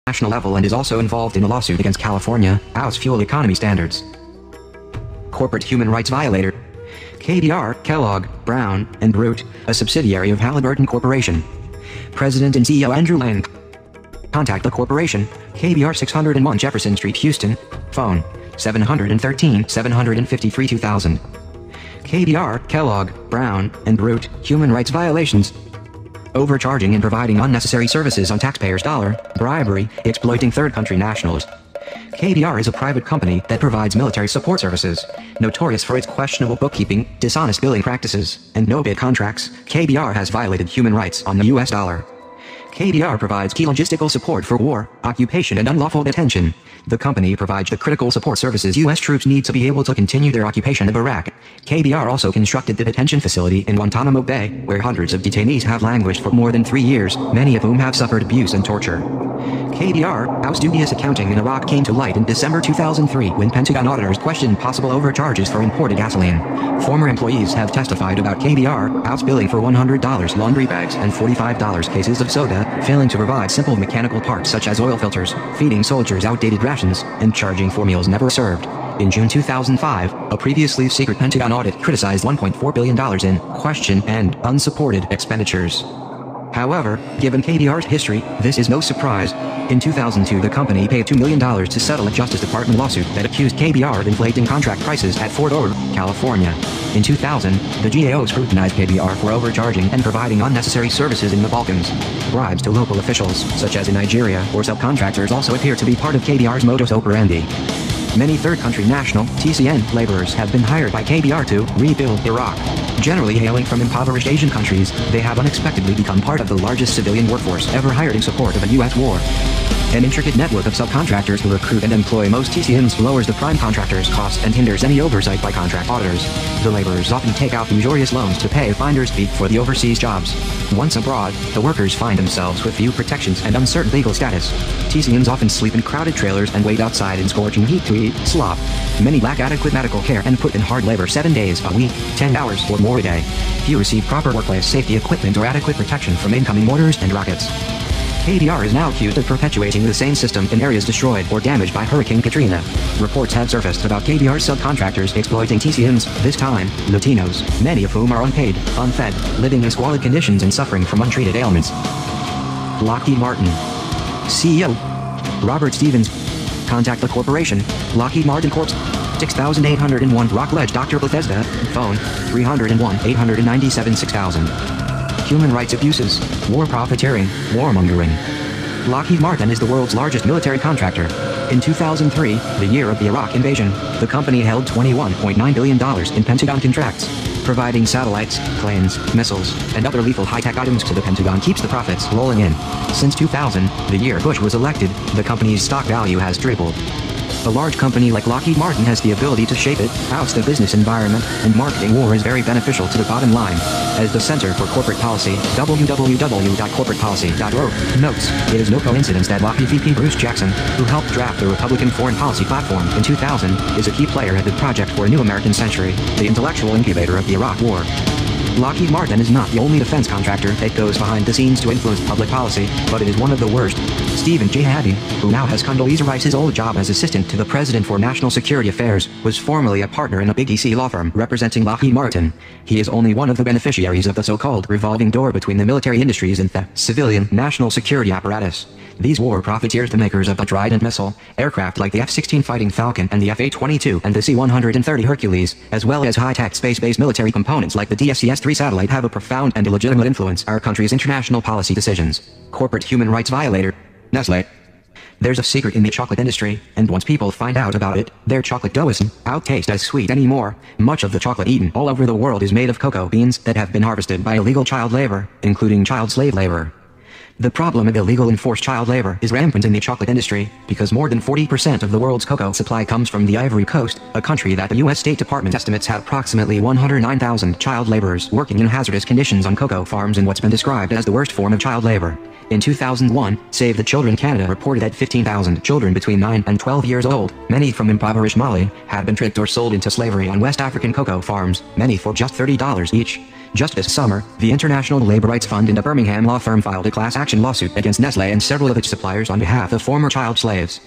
national level and is also involved in a lawsuit against California, House fuel economy standards. Corporate human rights violator. KBR, Kellogg, Brown, and Root, a subsidiary of Halliburton Corporation. President and CEO Andrew Lang. Contact the corporation, KBR 601 Jefferson Street, Houston. Phone, 713-753-2000. KBR, Kellogg, Brown, and Root, human rights violations. Overcharging and providing unnecessary services on taxpayers' dollar, bribery, exploiting third country nationals. KBR is a private company that provides military support services. Notorious for its questionable bookkeeping, dishonest billing practices, and no-bid contracts, KBR has violated human rights on the US dollar. KBR provides key logistical support for war, occupation, and unlawful detention. The company provides the critical support services U.S. troops need to be able to continue their occupation of Iraq. KBR also constructed the detention facility in Guantanamo Bay, where hundreds of detainees have languished for more than 3 years, many of whom have suffered abuse and torture. KBR's dubious accounting in Iraq came to light in December 2003 when Pentagon auditors questioned possible overcharges for imported gasoline. Former employees have testified about KBR's billing for $100 laundry bags and $45 cases of soda, failing to provide simple mechanical parts such as oil filters, feeding soldiers outdated rations, and charging for meals never served. In June 2005, a previously secret Pentagon audit criticized $1.4 billion in question and unsupported expenditures. However, given KBR's history, this is no surprise. In 2002, the company paid $2 million to settle a Justice Department lawsuit that accused KBR of inflating contract prices at Fort Ord, California. In 2000, the GAO scrutinized KBR for overcharging and providing unnecessary services in the Balkans. Bribes to local officials, such as in Nigeria, or subcontractors also appear to be part of KBR's modus operandi. Many third-country national, TCN, laborers have been hired by KBR to rebuild Iraq. Generally hailing from impoverished Asian countries, they have unexpectedly become part of the largest civilian workforce ever hired in support of a U.S. war. An intricate network of subcontractors who recruit and employ most TCNs lowers the prime contractor's costs and hinders any oversight by contract auditors. The laborers often take out usurious loans to pay a finder's fee for the overseas jobs. Once abroad, the workers find themselves with few protections and uncertain legal status. TCNs often sleep in crowded trailers and wait outside in scorching heat to eat slop. Many lack adequate medical care and put in hard labor 7 days a week, 10 hours or more a day. Few receive proper workplace safety equipment or adequate protection from incoming mortars and rockets. KBR is now accused of perpetuating the same system in areas destroyed or damaged by Hurricane Katrina. Reports have surfaced about KBR's subcontractors exploiting TCNs, this time, Latinos, many of whom are unpaid, unfed, living in squalid conditions and suffering from untreated ailments. Lockheed Martin CEO Robert Stevens. Contact the corporation, Lockheed Martin Corp. 6801 Rockledge, Dr. Bethesda. Phone, 301-897-6000. Human rights abuses, war profiteering, warmongering. Lockheed Martin is the world's largest military contractor. In 2003, the year of the Iraq invasion, the company held $21.9 billion in Pentagon contracts. Providing satellites, planes, missiles, and other lethal high-tech items to the Pentagon keeps the profits rolling in. Since 2000, the year Bush was elected, the company's stock value has tripled. A large company like Lockheed Martin has the ability to shape it, house the business environment, and marketing war is very beneficial to the bottom line. As the Center for Corporate Policy, www.corporatepolicy.org, notes, it is no coincidence that Lockheed VP Bruce Jackson, who helped draft the Republican foreign policy platform in 2000, is a key player at the Project for a New American Century, the intellectual incubator of the Iraq War. Lockheed Martin is not the only defense contractor that goes behind the scenes to influence public policy, but it is one of the worst. Stephen J. Haddy, who now has Condoleezza Rice's old job as assistant to the President for National Security Affairs, was formerly a partner in a big DC law firm representing Lockheed Martin. He is only one of the beneficiaries of the so-called revolving door between the military industries and the civilian national security apparatus. These war profiteers, the makers of the Trident missile, aircraft like the F-16 Fighting Falcon and the F-A-22 and the C-130 Hercules, as well as high-tech space-based military components like the DSCS-3 satellite, have a profound and illegitimate influence our country's international policy decisions. Corporate human rights violator. Nestle. There's a secret in the chocolate industry, and once people find out about it, their chocolate dough isn't taste as sweet anymore. Much of the chocolate eaten all over the world is made of cocoa beans that have been harvested by illegal child labor, including child slave labor. The problem of illegal enforced child labor is rampant in the chocolate industry, because more than 40% of the world's cocoa supply comes from the Ivory Coast, a country that the U.S. State Department estimates have approximately 109,000 child laborers working in hazardous conditions on cocoa farms in what's been described as the worst form of child labor. In 2001, Save the Children Canada reported that 15,000 children between 9 and 12 years old, many from impoverished Mali, had been tricked or sold into slavery on West African cocoa farms, many for just $30 each. Just this summer, the International Labor Rights Fund and a Birmingham law firm filed a class action lawsuit against Nestlé and several of its suppliers on behalf of former child slaves.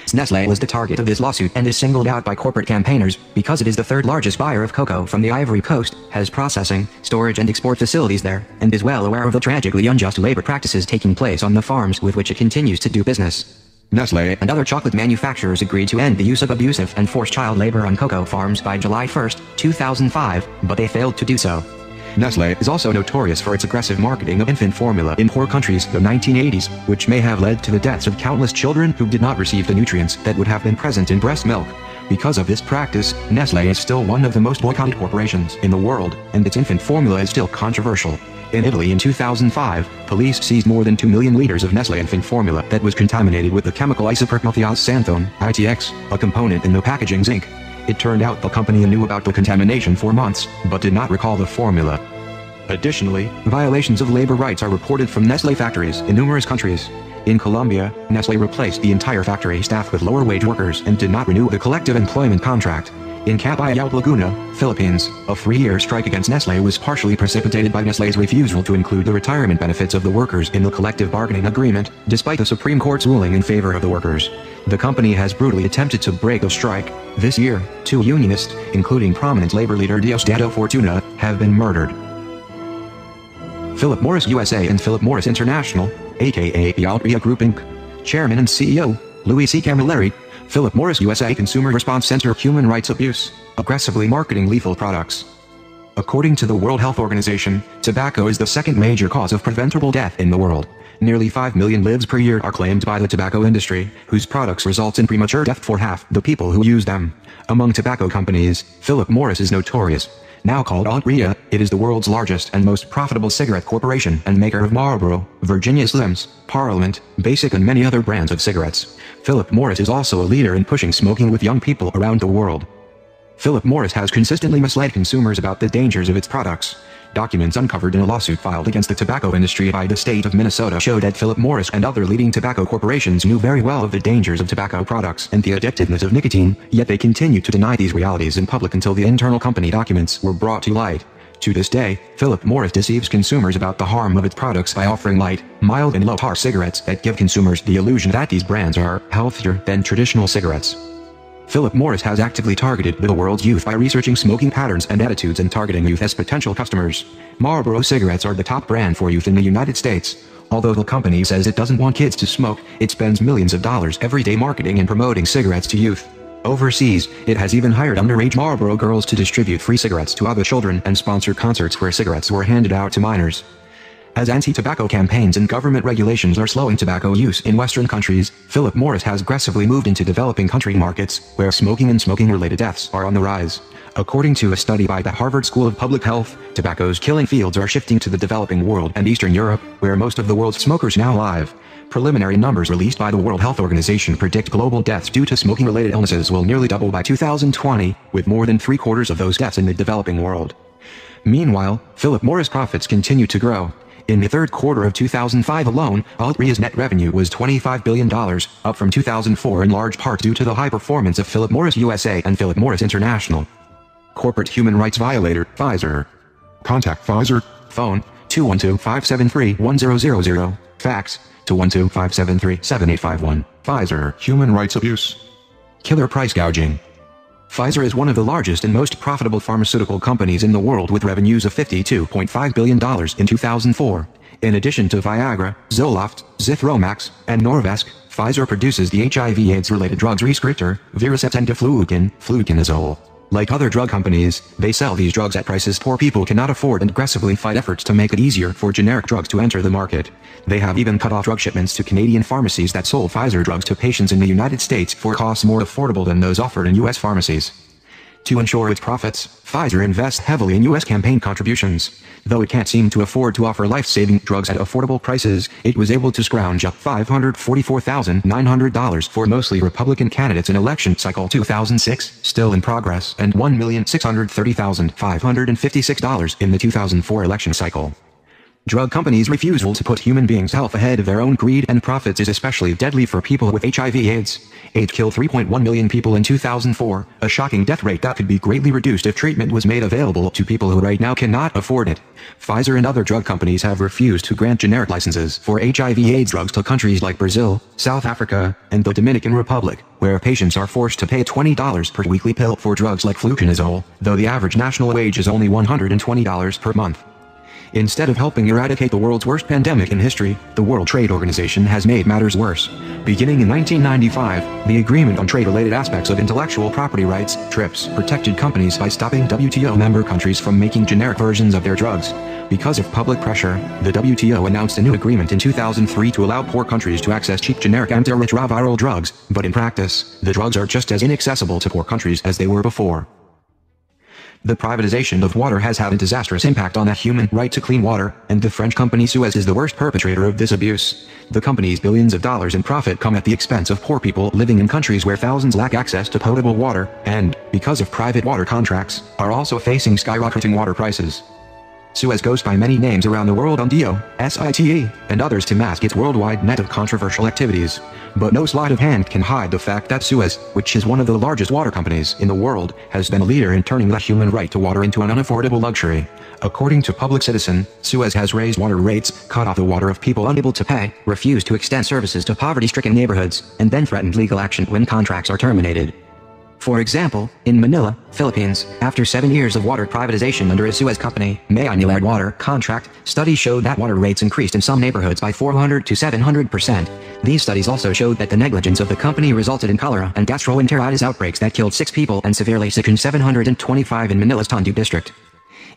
Nestlé was the target of this lawsuit and is singled out by corporate campaigners because it is the third largest buyer of cocoa from the Ivory Coast, has processing, storage and export facilities there, and is well aware of the tragically unjust labor practices taking place on the farms with which it continues to do business. Nestlé and other chocolate manufacturers agreed to end the use of abusive and forced child labor on cocoa farms by July 1, 2005, but they failed to do so. Nestlé is also notorious for its aggressive marketing of infant formula in poor countries in the 1980s, which may have led to the deaths of countless children who did not receive the nutrients that would have been present in breast milk. Because of this practice, Nestlé is still one of the most boycotted corporations in the world, and its infant formula is still controversial. In Italy in 2005, police seized more than 2 million liters of Nestlé infant formula that was contaminated with the chemical isoprenothioxanthone, ITX, a component in the packaging zinc. It turned out the company knew about the contamination for months, but did not recall the formula. Additionally, violations of labor rights are reported from Nestlé factories in numerous countries. In Colombia, Nestlé replaced the entire factory staff with lower-wage workers and did not renew the collective employment contract. In Capayao Laguna, Philippines, a 3-year strike against Nestlé was partially precipitated by Nestlé's refusal to include the retirement benefits of the workers in the collective bargaining agreement, despite the Supreme Court's ruling in favor of the workers. The company has brutally attempted to break the strike. This year, 2 unionists, including prominent labor leader Diosdado Fortuna, have been murdered. Philip Morris USA and Philip Morris International, aka the Altria Group Inc. Chairman and CEO, Louis C. Camilleri. Philip Morris USA Consumer Response Center Human Rights Abuse, aggressively marketing lethal products. According to the World Health Organization, tobacco is the second major cause of preventable death in the world. Nearly 5 million lives per year are claimed by the tobacco industry, whose products result in premature death for half the people who use them. Among tobacco companies, Philip Morris is notorious. Now called Altria, it is the world's largest and most profitable cigarette corporation and maker of Marlboro, Virginia Slims, Parliament, Basic and many other brands of cigarettes. Philip Morris is also a leader in pushing smoking with young people around the world. Philip Morris has consistently misled consumers about the dangers of its products. Documents uncovered in a lawsuit filed against the tobacco industry by the state of Minnesota show that Philip Morris and other leading tobacco corporations knew very well of the dangers of tobacco products and the addictiveness of nicotine, yet they continued to deny these realities in public until the internal company documents were brought to light. To this day, Philip Morris deceives consumers about the harm of its products by offering light, mild and low-tar cigarettes that give consumers the illusion that these brands are healthier than traditional cigarettes. Philip Morris has actively targeted the world's youth by researching smoking patterns and attitudes and targeting youth as potential customers. Marlboro cigarettes are the top brand for youth in the United States. Although the company says it doesn't want kids to smoke, it spends millions of dollars every day marketing and promoting cigarettes to youth. Overseas, it has even hired underage Marlboro girls to distribute free cigarettes to other children and sponsor concerts where cigarettes were handed out to minors. As anti-tobacco campaigns and government regulations are slowing tobacco use in Western countries, Philip Morris has aggressively moved into developing country markets, where smoking and smoking-related deaths are on the rise. According to a study by the Harvard School of Public Health, tobacco's killing fields are shifting to the developing world and Eastern Europe, where most of the world's smokers now live. Preliminary numbers released by the World Health Organization predict global deaths due to smoking-related illnesses will nearly double by 2020, with more than 3/4 of those deaths in the developing world. Meanwhile, Philip Morris profits continue to grow. In the third quarter of 2005 alone, Altria's net revenue was $25 billion, up from 2004 in large part due to the high performance of Philip Morris USA and Philip Morris International. Corporate human rights violator, Pfizer. Contact Pfizer. Phone, 212-573-1000. Fax, 212-573-7851. Pfizer. Human rights abuse. Killer price gouging. Pfizer is one of the largest and most profitable pharmaceutical companies in the world with revenues of $52.5 billion in 2004. In addition to Viagra, Zoloft, Zithromax, and Norvasc, Pfizer produces the HIV/AIDS-related drugs Rescriptor, Viracept and fluconazole. Like other drug companies, they sell these drugs at prices poor people cannot afford and aggressively fight efforts to make it easier for generic drugs to enter the market. They have even cut off drug shipments to Canadian pharmacies that sold Pfizer drugs to patients in the United States for costs more affordable than those offered in U.S. pharmacies. To ensure its profits, Pfizer invests heavily in U.S. campaign contributions. Though it can't seem to afford to offer life-saving drugs at affordable prices, it was able to scrounge up $544,900 for mostly Republican candidates in election cycle 2006, still in progress, and $1,630,556 in the 2004 election cycle. Drug companies' refusal to put human beings' health ahead of their own greed and profits is especially deadly for people with HIV/AIDS. AIDS killed 3.1 million people in 2004, a shocking death rate that could be greatly reduced if treatment was made available to people who right now cannot afford it. Pfizer and other drug companies have refused to grant generic licenses for HIV/AIDS drugs to countries like Brazil, South Africa, and the Dominican Republic, where patients are forced to pay $20 per weekly pill for drugs like fluconazole, though the average national wage is only $120 per month. Instead of helping eradicate the world's worst pandemic in history, the World Trade Organization has made matters worse. Beginning in 1995, the Agreement on Trade-Related Aspects of Intellectual Property Rights, TRIPS, protected companies by stopping WTO member countries from making generic versions of their drugs. Because of public pressure, the WTO announced a new agreement in 2003 to allow poor countries to access cheap generic antiretroviral drugs, but in practice, the drugs are just as inaccessible to poor countries as they were before. The privatization of water has had a disastrous impact on the human right to clean water, and the French company Suez is the worst perpetrator of this abuse. The company's billions of dollars in profit come at the expense of poor people living in countries where thousands lack access to potable water, and, because of private water contracts, are also facing skyrocketing water prices. Suez goes by many names around the world on DO, and others to mask its worldwide net of controversial activities. But no sleight of hand can hide the fact that Suez, which is one of the largest water companies in the world, has been a leader in turning the human right to water into an unaffordable luxury. According to Public Citizen, Suez has raised water rates, cut off the water of people unable to pay, refused to extend services to poverty-stricken neighborhoods, and then threatened legal action when contracts are terminated. For example, in Manila, Philippines, after 7 years of water privatization under a Suez company, Maynilad water contract, studies showed that water rates increased in some neighborhoods by 400 to 700%. These studies also showed that the negligence of the company resulted in cholera and gastroenteritis outbreaks that killed 6 people and severely sickened 725 in Manila's Tondo district.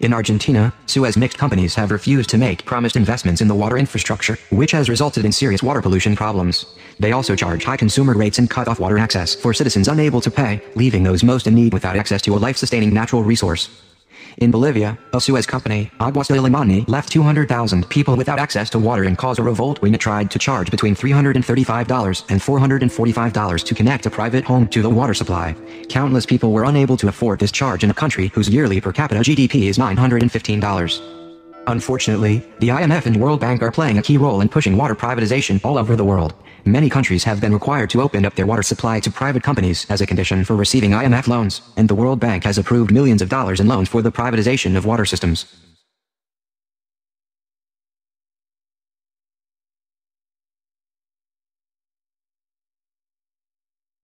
In Argentina, Suez mixed companies have refused to make promised investments in the water infrastructure, which has resulted in serious water pollution problems. They also charge high consumer rates and cut off water access for citizens unable to pay, leaving those most in need without access to a life-sustaining natural resource. In Bolivia, a Suez company, Aguas de Limani, left 200,000 people without access to water and caused a revolt when it tried to charge between $335 and $445 to connect a private home to the water supply. Countless people were unable to afford this charge in a country whose yearly per capita GDP is $915. Unfortunately, the IMF and World Bank are playing a key role in pushing water privatization all over the world. Many countries have been required to open up their water supply to private companies as a condition for receiving IMF loans, and the World Bank has approved millions of dollars in loans for the privatization of water systems.